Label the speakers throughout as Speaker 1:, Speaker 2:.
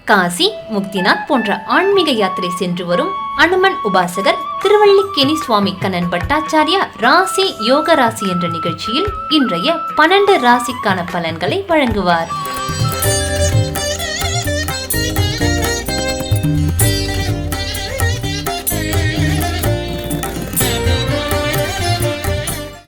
Speaker 1: காசி, முக்திநாத் போன்ற ஆன்மீக யாத்திரை சென்று வரும் அனுமன் உபாசகர் திருவல்லிக்கேணி சுவாமி கண்ணன் பட்டாச்சாரியா ராசி யோக ராசி என்ற நிகழ்ச்சியில் இன்றைய 12 ராசிக்கான பலன்களை வழங்குவார்.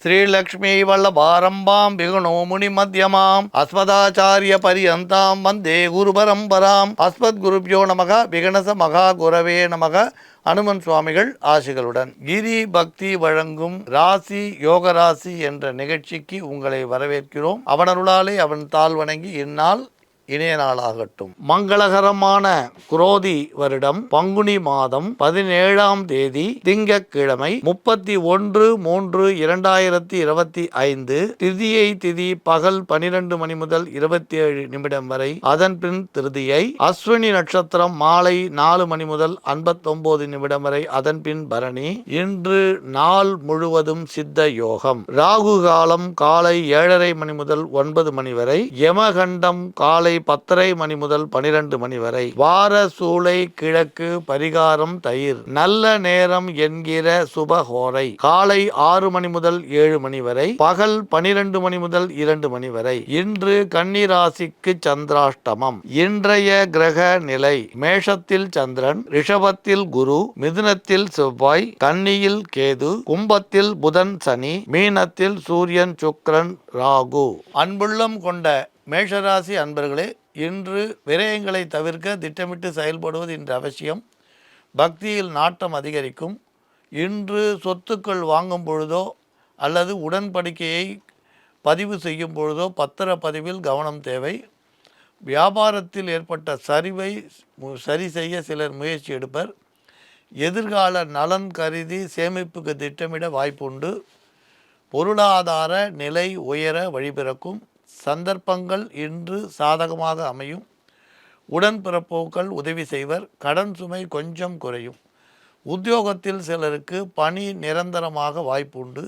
Speaker 2: ஸ்ரீலக்ஷ்மி வல்லபாரம்பாம் விகுணோ முனி மத்தியமாம் அஸ்மதாச்சாரிய பரியந்தாம் வந்தே குரு பரம்பராம். அஸ்மத் குருப்யோ நமக விகணச மகா குரவே நமக. அனுமன் சுவாமிகள் ஆசிகளுடன் கிரி பக்தி வழங்கும் ராசி யோக ராசி என்ற நிகழ்ச்சிக்கு உங்களை வரவேற்கிறோம். அவனருளாலே அவன் தாழ் வணங்கி இந்நாள் இணைய நாளாகட்டும். மங்களகரமான குரோதி வருடம் பங்குனி மாதம் 17ஆம் தேதி திங்கட்கிழமை 31/3/2025 திதி பகல் 12 மணி முதல் 27 நிமிடம் வரை. அதன் பின் திருதியை அஸ்வினி நட்சத்திரம் மாலை 4 மணி முதல் 59 நிமிடம் வரை. அதன் பின் பரணி. இன்று நாள் முழுவதும் சித்த யோகம். ராகு காலம் காலை 7:30 மணி முதல் 9 மணி வரை. யமகண்டம் காலை 10:30 மணி முதல் 12 மணி வரை. வார சூளை கிழக்கு. பரிகாரம் தயிர். நல்ல நேரம் என்கிற சுபஹோரை காலை 6 மணி முதல் 7 மணி வரை. பகல் 12 மணி முதல் 2 மணி வரை. இன்று கன்னி ராசிக்கு சந்திராஷ்டமம். இன்றைய கிரக நிலை: மேஷத்தில் சந்திரன், ரிஷபத்தில் குரு, மிதுனத்தில் செவ்வாய், கன்னியில் கேது, கும்பத்தில் புதன் சனி, மீனத்தில் சூரியன் சுக்கிரன் ராகு. அன்புள்ளம் கொண்ட மேஷராசி அன்பர்களே, இன்று விரயங்களை தவிர்க்க திட்டமிட்டு செயல்படுவது இன்று அவசியம். பக்தியில் நாட்டம் அதிகரிக்கும். இன்று சொத்துக்கள் வாங்கும் பொழுதோ அல்லது உடன்படிக்கையை பதிவு செய்யும் பொழுதோ பத்திரப்பதிவில் கவனம் தேவை. வியாபாரத்தில் ஏற்பட்ட சரிவை சரி செய்ய சிலர் முயற்சி எடுப்பர். எதிர்கால நலன் கருதி சேமிப்புக்கு திட்டமிட வாய்ப்புண்டு. பொருளாதார நிலை உயர வழிபிறக்கும். சந்தர்ப்பங்கள் இன்று சாதகமாக அமையும். உடன்பிறப்போக்கள் உதவி செய்வர். கடன் சுமை கொஞ்சம் குறையும். உத்தியோகத்தில் சிலருக்கு பணி நிரந்தரமாக வாய்ப்புண்டு.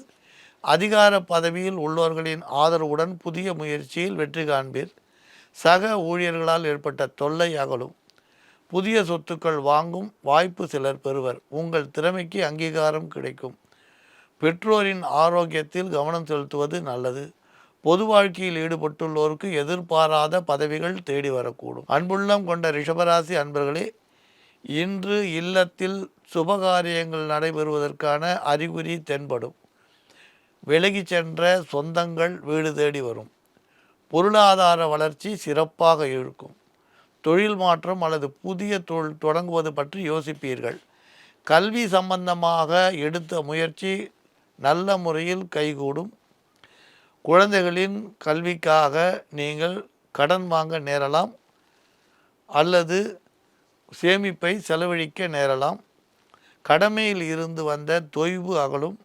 Speaker 2: அதிகார பதவியில் உள்ளவர்களின் ஆதரவுடன் புதிய முயற்சியில் வெற்றி காண்பீர். சக ஊழியர்களால் ஏற்பட்ட தொல்லை அகலும். புதிய சொத்துக்கள் வாங்கும் வாய்ப்பு சிலர் பெறுவர். உங்கள் திறமைக்கு அங்கீகாரம் கிடைக்கும். பெற்றோரின் ஆரோக்கியத்தில் கவனம் செலுத்துவது நல்லது. பொது வாழ்க்கையில் ஈடுபட்டுள்ளோருக்கு எதிர்பாராத பதவிகள் தேடி வரக்கூடும். அன்புள்ளம் கொண்ட ரிஷபராசி அன்பர்களே, இன்று இல்லத்தில் சுபகாரியங்கள் நடைபெறுவதற்கான அறிகுறி தென்படும். விலகி சென்ற சொந்தங்கள் வீடு தேடி வரும். பொருளாதார வளர்ச்சி சிறப்பாக இருக்கும். தொழில் மாற்றம் அல்லது புதிய தொழில் தொடங்குவது பற்றி யோசிப்பீர்கள். கல்வி சம்பந்தமாக எடுத்த முயற்சி நல்ல முறையில் கைகூடும். குழந்தைகளின் கல்விக்காக நீங்கள் கடன் வாங்க நேரலாம் அல்லது சேமிப்பை செலவழிக்க நேரலாம். கடமையில் இருந்து வந்த தொய்வு அகலும்.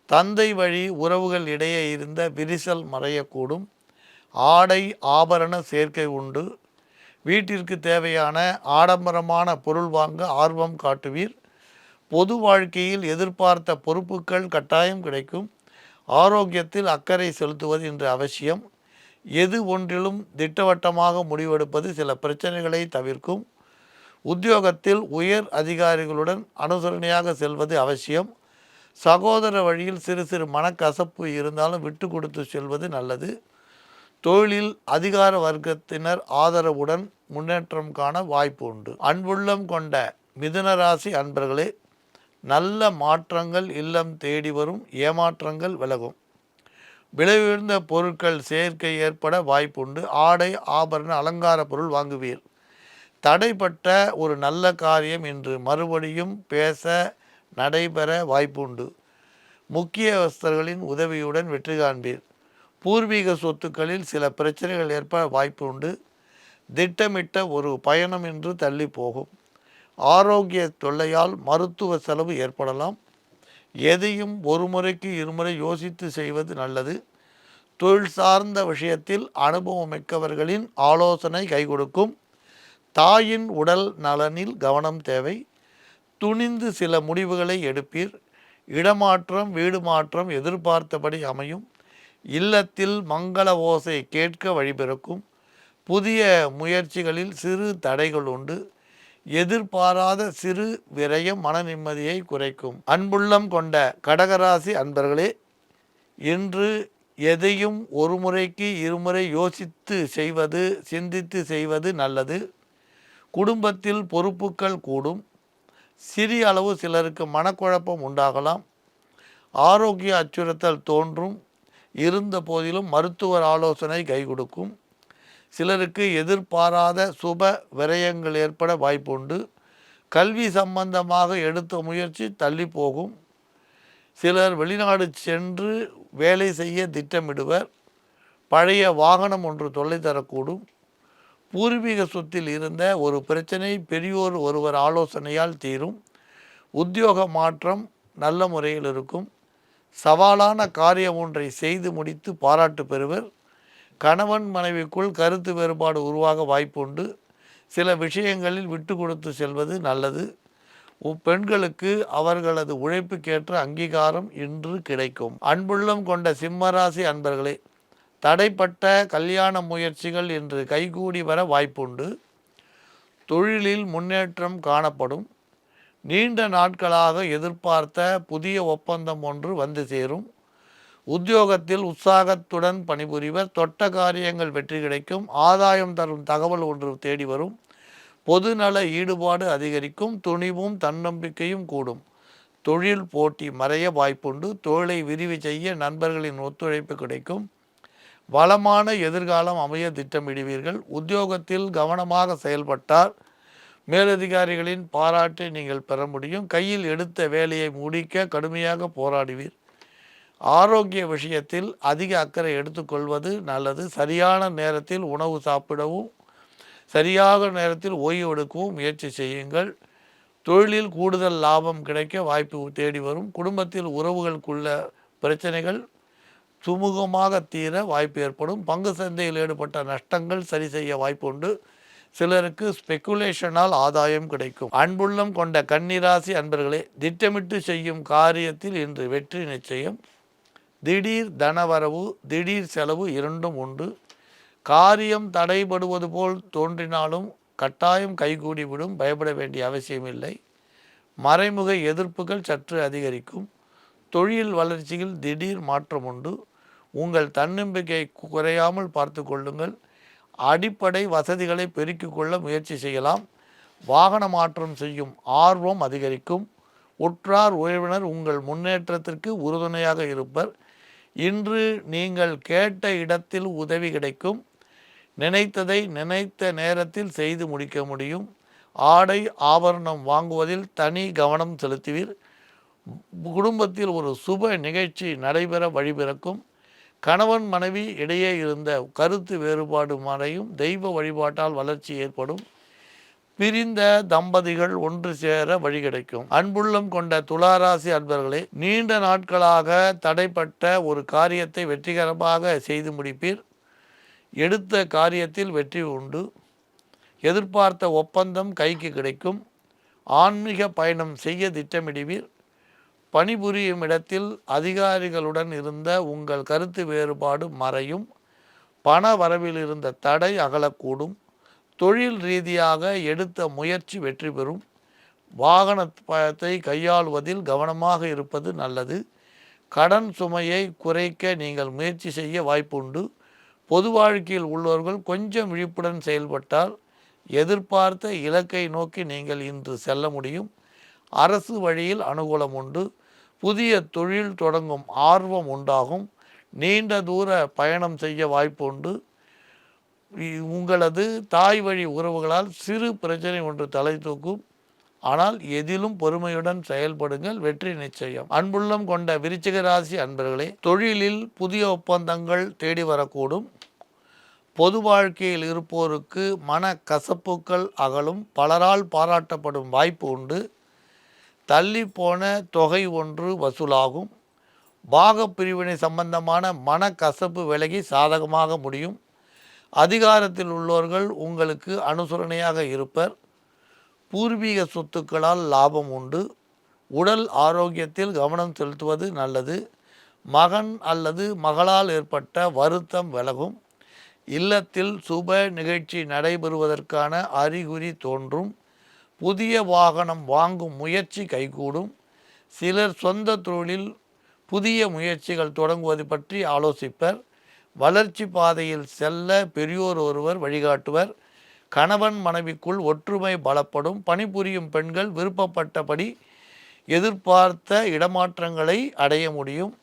Speaker 2: தந்தை வழி உறவுகள் இடையே இருந்த விரிசல் மறையக்கூடும். ஆடை ஆபரண சேர்க்கை உண்டு. வீட்டிற்கு தேவையான ஆடம்பரமான பொருள் வாங்க ஆர்வம் காட்டுவீர். பொது வாழ்க்கையில் எதிர்பார்த்த பொறுப்புகள் கட்டாயம் கிடைக்கும். ஆரோக்கியத்தில் அக்கறை செலுத்துவது இன்று அவசியம். எது ஒன்றிலும் திட்டவட்டமாக முடிவெடுப்பது சில பிரச்சனைகளை தவிர்க்கும். உத்தியோகத்தில் உயர் அதிகாரிகளுடன் அனுசரணையாக செல்வது அவசியம். சகோதர வழியில் சிறு சிறு மனக்கசப்பு இருந்தாலும் விட்டு கொடுத்து செல்வது நல்லது. தொழிலில் அதிகார வர்க்கத்தினர் ஆதரவுடன் முன்னேற்றம் காண வாய்ப்பு உண்டு. அன்புள்ளம் கொண்ட மிதுனராசி அன்பர்களே, நல்ல மாற்றங்கள் இல்லம் தேடி வரும். ஏமாற்றங்கள் விலகும். விலை உயர்ந்த பொருட்கள் சேர்க்கை ஏற்பட வாய்ப்புண்டு. ஆடை ஆபரண அலங்கார பொருள் வாங்குவீர். தடைப்பட்ட ஒரு நல்ல காரியம் இன்று மறுபடியும் பேச நடைபெற வாய்ப்புண்டு. முக்கியஸ்தர்களின் உதவியுடன் வெற்றி காண்பீர். பூர்வீக சொத்துக்களில் சில பிரச்சனைகள் ஏற்பட வாய்ப்பு உண்டு. திட்டமிட்ட ஒரு பயணம் இன்று தள்ளி போகும். ஆரோக்கிய தொல்லையால் மருத்துவ செலவு ஏற்படலாம். எதையும் ஒரு முறைக்கு இருமுறை யோசித்து செய்வது நல்லது. தொழில் சார்ந்த விஷயத்தில் அனுபவம் மிக்கவர்களின் ஆலோசனை கை கொடுக்கும். தாயின் உடல் நலனில் கவனம் தேவை. துணிந்து சில முடிவுகளை எடுப்பீர். இடமாற்றம் வீடு மாற்றம் எதிர்பார்த்தபடி அமையும். இல்லத்தில் மங்கள ஓசை கேட்க வழிபிறக்கும். புதிய முயற்சிகளில் சிறு தடைகள் உண்டு. எதிர்பாராத சிறு விரயம் மன நிம்மதியை குறைக்கும். அன்புள்ளம் கொண்ட கடகராசி அன்பர்களே, இன்று எதையும் ஒரு முறைக்கு இருமுறை யோசித்து செய்வது, சிந்தித்து செய்வது நல்லது. குடும்பத்தில் பொறுப்புகள் கூடும். சிறிய அளவு சிலருக்கு மனக்குழப்பம் உண்டாகலாம். ஆரோக்கிய அச்சுறுத்தல் தோன்றும். இருந்த போதிலும் மருத்துவர் ஆலோசனை கை கொடுக்கும். சிலருக்கு எதிர்பாராத சுப விரயங்கள் ஏற்பட வாய்ப்புண்டு. கல்வி சம்பந்தமாக எடுத்த முயற்சி தள்ளி போகும். சிலர் வெளிநாடு சென்று வேலை செய்ய திட்டமிடுவர். பழைய வாகனம் ஒன்று தொல்லை தரக்கூடும். பூர்வீக சொத்தில் இருந்த ஒரு பிரச்சனை பெரியோர் ஒருவர் ஆலோசனையால் தீரும். உத்தியோக மாற்றம் நல்ல முறையில் இருக்கும். சவாலான காரியம் ஒன்றை செய்து முடித்து பாராட்டு பெறுவர். கணவன் மனைவிக்குள் கருத்து வேறுபாடு உருவாக வாய்ப்புண்டு. சில விஷயங்களில் விட்டு கொடுத்து செல்வது நல்லது. பெண்களுக்கு அவர்களது உழைப்புக்கேற்ற அங்கீகாரம் இன்று கிடைக்கும். அன்புள்ளம் கொண்ட சிம்மராசி அன்பர்களே, தடைப்பட்ட கல்யாண முயற்சிகள் இன்று கைகூடி வர வாய்ப்புண்டு. தொழிலில் முன்னேற்றம் காணப்படும். நீண்ட நாட்களாக எதிர்பார்த்த புதிய ஒப்பந்தம் ஒன்று வந்து சேரும். உத்தியோகத்தில் உற்சாகத்துடன் பணிபுரிவர். தொட்ட காரியங்கள் வெற்றி கிடைக்கும். ஆதாயம் தரும் தகவல் ஒன்று தேடி வரும். பொதுநல ஈடுபாடு அதிகரிக்கும். துணிவும் தன்னம்பிக்கையும் கூடும். தொழில் போட்டி மறைய வாய்ப்புண்டு. தொழிலை விரிவு செய்ய நண்பர்களின் ஒத்துழைப்பு கிடைக்கும். வளமான எதிர்காலம் அமைய திட்டமிடுவீர்கள். உத்தியோகத்தில் கவனமாக செயல்பட்டால் மேலதிகாரிகளின் பாராட்டை நீங்கள் பெற முடியும். கையில் எடுத்த வேலையை முடிக்க கடுமையாக போராடுவீர். ஆரோக்கிய விஷயத்தில் அதிக அக்கறை எடுத்துக்கொள்வது நல்லது. சரியான நேரத்தில் உணவு சாப்பிடவும் சரியாக நேரத்தில் ஓய்வு எடுக்கவும் முயற்சி செய்யுங்கள். தொழிலில் கூடுதல் லாபம் கிடைக்க வாய்ப்பு தேடி வரும். குடும்பத்தில் உறவுகளுக்குள்ள பிரச்சனைகள் சுமூகமாக தீர வாய்ப்பு ஏற்படும். பங்கு சந்தையில் ஈடுபட்ட நஷ்டங்கள் சரி செய்ய வாய்ப்பு உண்டு. சிலருக்கு ஸ்பெக்குலேஷனால் ஆதாயம் கிடைக்கும். அன்புள்ளம் கொண்ட கன்னிராசி அன்பர்களே, திட்டமிட்டு செய்யும் காரியத்தில் இன்று வெற்றி நிச்சயம். திடீர் தனவரவு திடீர் செலவு இரண்டும் உண்டு. காரியம் தடைபடுவது போல் தோன்றினாலும் கட்டாயம் கைகூடிவிடும். பயப்பட வேண்டிய அவசியமில்லை. மறைமுக எதிர்ப்புகள் சற்று அதிகரிக்கும். தொழில் வளர்ச்சியில் திடீர் மாற்றம் உண்டு. உங்கள் தன்னம்பிக்கை குறையாமல் பார்த்து கொள்ளுங்கள். அடிப்படை வசதிகளை பெருக்கிக் கொள்ள முயற்சி செய்யலாம். வாகன மாற்றம் செய்யும் ஆர்வம் அதிகரிக்கும். உற்றார் உறவினர் உங்கள் முன்னேற்றத்திற்கு உறுதுணையாக இருப்பர். இன்று நீங்கள் கேட்ட இடத்தில் உதவி கிடைக்கும். நினைத்ததை நினைத்த நேரத்தில் செய்து முடிக்க முடியும். ஆடை ஆபரணம் வாங்குவதில் தனி கவனம் செலுத்துவீர். குடும்பத்தில் ஒரு சுப நிகழ்ச்சி நடைபெற வழிபிறக்கும். கணவன் மனைவி இடையே இருந்த கருத்து வேறுபாடு மறையும். தெய்வ வழிபாட்டால் வளர்ச்சி ஏற்படும். பிரிந்த தம்பதிகள் ஒன்று சேர வழி கிடைக்கும். அன்புள்ளம் கொண்ட துளாராசி அன்பர்களே, நீண்ட நாட்களாக தடைப்பட்ட ஒரு காரியத்தை வெற்றிகரமாக செய்து முடிப்பீர். எடுத்த காரியத்தில் வெற்றி உண்டு. எதிர்பார்த்த ஒப்பந்தம் கைக்கு கிடைக்கும். ஆன்மீக பயணம் செய்ய திட்டமிடுவீர். பணிபுரியும் இடத்தில் அதிகாரிகளுடன் இருந்த உங்கள் கருத்து வேறுபாடு மறையும். பண வரவில் இருந்த தடை அகலக்கூடும். தொழில் ரீதியாக எடுத்த முயற்சி வெற்றி பெறும். வாகனத்தை கையாளுவதில் கவனமாக இருப்பது நல்லது. கடன் சுமையை குறைக்க நீங்கள் முயற்சி செய்ய வாய்ப்புண்டு. பொது வாழ்க்கையில் உள்ளவர்கள் கொஞ்சம் விழிப்புடன் செயல்பட்டால் எதிர்பார்த்த இலக்கை நோக்கி நீங்கள் இன்று செல்ல முடியும். அரசு வழியில் அனுகூலம் உண்டு. புதிய தொழில் தொடங்கும் ஆர்வம் உண்டாகும். நீண்ட தூர பயணம் செய்ய வாய்ப்பு உண்டு. உங்களது தாய் வழி உறவுகளால் சிறு பிரச்சனை ஒன்று தலை தூக்கும். ஆனால் எதிலும் பொறுமையுடன் செயல்படுங்கள். வெற்றி நிச்சயம். அன்புள்ளம் கொண்ட விருச்சிக ராசி அன்பர்களே, தொழிலில் புதிய ஒப்பந்தங்கள் தேடி வரக்கூடும். பொது வாழ்க்கையில் இருப்போருக்கு மன கசப்புக்கள் அகலும். பலரால் பாராட்டப்படும் வாய்ப்பு உண்டு. தள்ளி போன தொகை ஒன்று வசூலாகும். பாக பிரிவினை சம்பந்தமான மன கசப்பு விலகி சாதகமாக முடியும். அதிகாரத்தில் உள்ளவர்கள் உங்களுக்கு அனுசரணையாக இருப்பர். பூர்வீக சொத்துக்களால் லாபம் உண்டு. உடல் ஆரோக்கியத்தில் கவனம் செலுத்துவது நல்லது. மகன் அல்லது மகளால் ஏற்பட்ட வருத்தம் விலகும். இல்லத்தில் சுப நிகழ்ச்சி நடைபெறுவதற்கான அறிகுறி தோன்றும். புதிய வாகனம் வாங்கும் முயற்சி கைகூடும். சிலர் சொந்த தொழிலில் புதிய முயற்சிகள் தொடங்குவது பற்றி ஆலோசிப்பர். வளர்ச்சி பாதையில் செல்ல பெரியோர் ஒருவர் வழிகாட்டுவர். கணவன் மனைவிக்குள் ஒற்றுமை பலப்படும். பணிபுரியும் பெண்கள் விருப்பப்பட்டபடி எதிர்பார்த்த இடமாற்றங்களை அடைய முடியும்.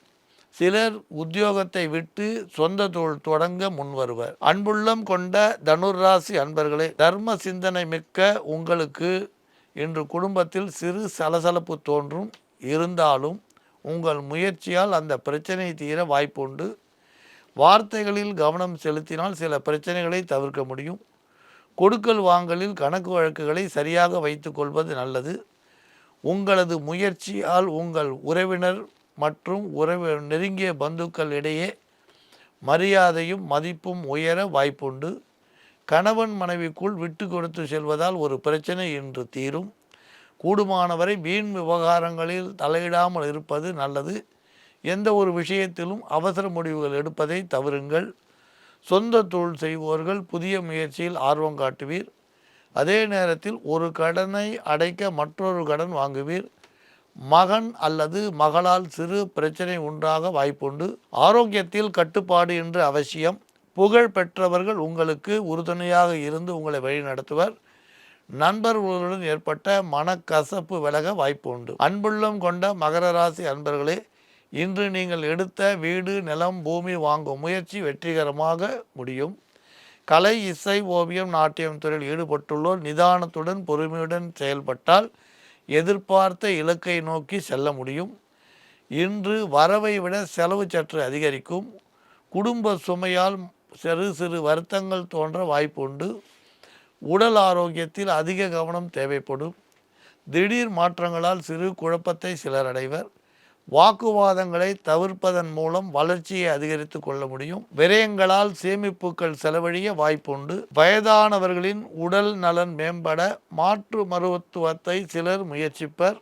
Speaker 2: சிலர் உத்தியோகத்தை விட்டு சொந்த தொழில் தொடங்க முன்வருவர். அன்புள்ளம் கொண்ட தனுராசி அன்பர்களே, தர்ம சிந்தனை மிக்க உங்களுக்கு இன்று குடும்பத்தில் சிறு சலசலப்பு தோன்றும். இருந்தாலும் உங்கள் முயற்சியால் அந்த பிரச்சனை தீர வாய்ப்புண்டு. வார்த்தைகளில் கவனம் செலுத்தினால் சில பிரச்சனைகளை தவிர்க்க முடியும். கொடுக்கல் வாங்கலில் கணக்கு வழக்குகளை சரியாக வைத்து கொள்வது நல்லது. உங்களது முயற்சியால் உங்கள் உறவினர் மற்றும் நெருங்கிய பந்துக்கள் இடையே மரியாதையும் மதிப்பும் உயர வாய்ப்புண்டு. கணவன் மனைவிக்குள் விட்டு கொடுத்து செல்வதால் ஒரு பிரச்சனை இன்று தீரும். கூடுமானவரை வீண் விவகாரங்களில் தலையிடாமல் இருப்பது நல்லது. எந்த ஒரு விஷயத்திலும் அவசர முடிவுகள் எடுப்பதை தவிருங்கள். சொந்த தொழில் செய்வோர்கள் புதிய முயற்சியில் ஆர்வம் காட்டுவீர். அதே நேரத்தில் ஒரு கடனை அடைக்க மற்றொரு கடன் வாங்குவீர். மகன் அல்லது மகளால் சிறு பிரச்சனை உண்டாக வாய்ப்புண்டு. ஆரோக்கியத்தில் கட்டுப்பாடு என்று அவசியம். புகழ் பெற்றவர்கள் உங்களுக்கு உறுதுணையாக இருந்து உங்களை வழிநடத்துவர். நண்பர்களுடன் ஏற்பட்ட மனக்கசப்பு விலக வாய்ப்பு உண்டு. அன்புள்ளம் கொண்ட மகர ராசி அன்பர்களே, இன்று நீங்கள் எடுத்த வீடு, நிலம், பூமி வாங்கும் முயற்சி வெற்றிகரமாக முடியும். கலை, இசை, ஓவியம், நாட்டியம் துறையில் ஈடுபட்டுள்ளோர் நிதானத்துடன் பொறுமையுடன் செயல்பட்டால் எதிர்பார்த்த இலக்கை நோக்கி செல்ல முடியும். இன்று வரவை விட செலவு சற்று அதிகரிக்கும். குடும்ப சுமையால் சிறு சிறு வருத்தங்கள் தோன்ற வாய்ப்புண்டு. உடல் ஆரோக்கியத்தில் அதிக கவனம் தேவைப்படும். திடீர் மாற்றங்களால் சிறு குழப்பத்தை சிலர் அடைவர். வாக்குவாதங்களை தவிர்ப்பதன் மூலம் வளர்ச்சியை அதிகரித்து கொள்ள முடியும். விரயங்களால் சேமிப்புகள் செலவழிய வாய்ப்புண்டு. வயதானவர்களின் உடல் நலன் மேம்பட மாற்று மருத்துவத்தை சிலர் முயற்சிப்பர்.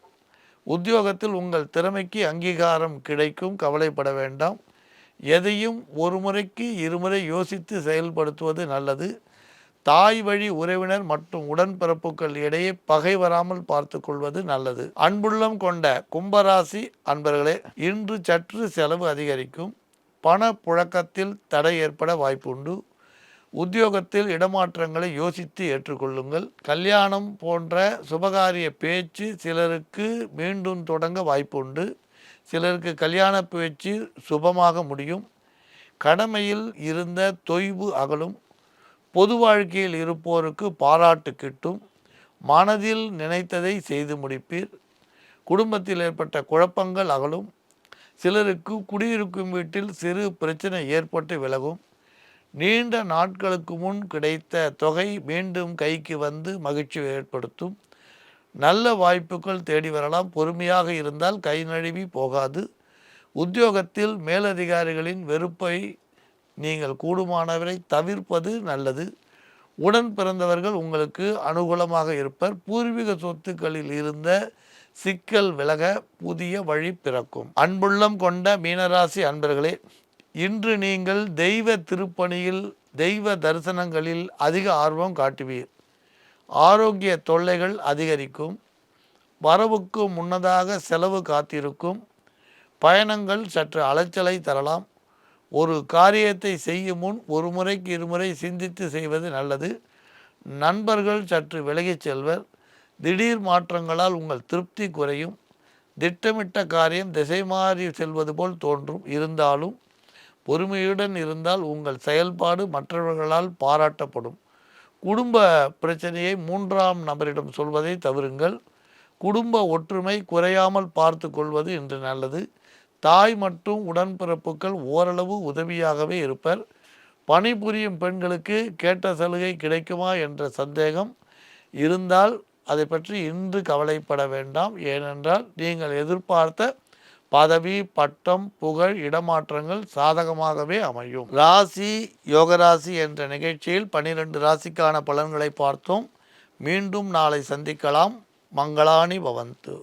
Speaker 2: உத்தியோகத்தில் உங்கள் திறமைக்கு அங்கீகாரம் கிடைக்கும். கவலைப்பட வேண்டாம். எதையும் ஒரு முறைக்கு இருமுறை யோசித்து செயல்படுத்துவது நல்லது. தாய் வழி உறவினர் மற்றும் உடன்பிறப்புகள் இடையே பகை வராமல் பார்த்து கொள்வது நல்லது. அன்புள்ளம் கொண்ட கும்பராசி அன்பர்களே, இன்று சற்று செலவு அதிகரிக்கும். பண புழக்கத்தில் தடை ஏற்பட வாய்ப்புண்டு. உத்தியோகத்தில் இடமாற்றங்களை யோசித்து ஏற்றுக்கொள்ளுங்கள். கல்யாணம் போன்ற சுபகாரிய பேச்சு சிலருக்கு மீண்டும் தொடங்க வாய்ப்புண்டு. சிலருக்கு கல்யாண பேச்சு சுபமாக முடியும். கடமையில் இருந்த தொய்வு அகலும். பொது வாழ்க்கையில் இருப்போருக்கு பாராட்டு கிட்டும். மனதில் நினைத்ததை செய்து முடிப்பீர். குடும்பத்தில் ஏற்பட்ட குழப்பங்கள் அகலும். சிலருக்கு குடியிருக்கும் வீட்டில் சிறு பிரச்சனை ஏற்பட்டு விலகும். நீண்ட நாட்களுக்கு முன் கிடைத்த தொகை மீண்டும் கைக்கு வந்து மகிழ்ச்சி ஏற்படுத்தும். நல்ல வாய்ப்புகள் தேடி வரலாம். பொறுமையாக இருந்தால் கை நழுவி போகாது. உத்தியோகத்தில் மேலதிகாரிகளின் வெறுப்பை நீங்கள் கூடுமானவரை தவிர்ப்பது நல்லது. உடன் பிறந்தவர்கள் உங்களுக்கு அனுகூலமாக இருப்பர். பூர்வீக சொத்துக்களில் இருந்த சிக்கல் விலக புதிய வழி பிறக்கும். அன்புள்ளம் கொண்ட மீனராசி அன்பர்களே, இன்று நீங்கள் தெய்வ திருப்பணியில், தெய்வ தரிசனங்களில் அதிக ஆர்வம் காட்டுவீர். ஆரோக்கிய தொல்லைகள் அதிகரிக்கும். வரவுக்கு முன்னதாக செலவு காத்திருக்கும். பயணங்கள் சற்று அலைச்சலை தரலாம். ஒரு காரியத்தை செய்யும் முன் ஒரு முறைக்கு இருமுறை சிந்தித்து செய்வது நல்லது. நண்பர்கள் சற்று விலகிச் செல்வர். திடீர் மாற்றங்களால் உங்கள் திருப்தி குறையும். திட்டமிட்ட காரியம் திசை மாறி செல்வது போல் தோன்றும். இருந்தாலும் பொறுமையுடன் இருந்தால் உங்கள் செயல்பாடு மற்றவர்களால் பாராட்டப்படும். குடும்ப பிரச்சனையை மூன்றாம் நபரிடம் சொல்வதை தவிருங்கள். குடும்ப ஒற்றுமை குறையாமல் பார்த்து கொள்வது இன்று நல்லது. தாய் மற்றும் உடன்பிறப்புகள் ஓரளவு உதவியாகவே இருப்பர். பணிபுரியும் பெண்களுக்கு கேட்ட சலுகை கிடைக்குமா என்ற சந்தேகம் இருந்தால் அதை பற்றி இன்று கவலைப்பட வேண்டாம். ஏனென்றால் நீங்கள் எதிர்பார்த்த பதவி, பட்டம், புகழ், இடமாற்றங்கள் சாதகமாகவே அமையும். ராசி யோகராசி என்ற நிகழ்ச்சியில் 12 ராசிக்கான பலன்களை பார்த்தோம். மீண்டும் நாளை சந்திக்கலாம். மங்களானி பவந்து.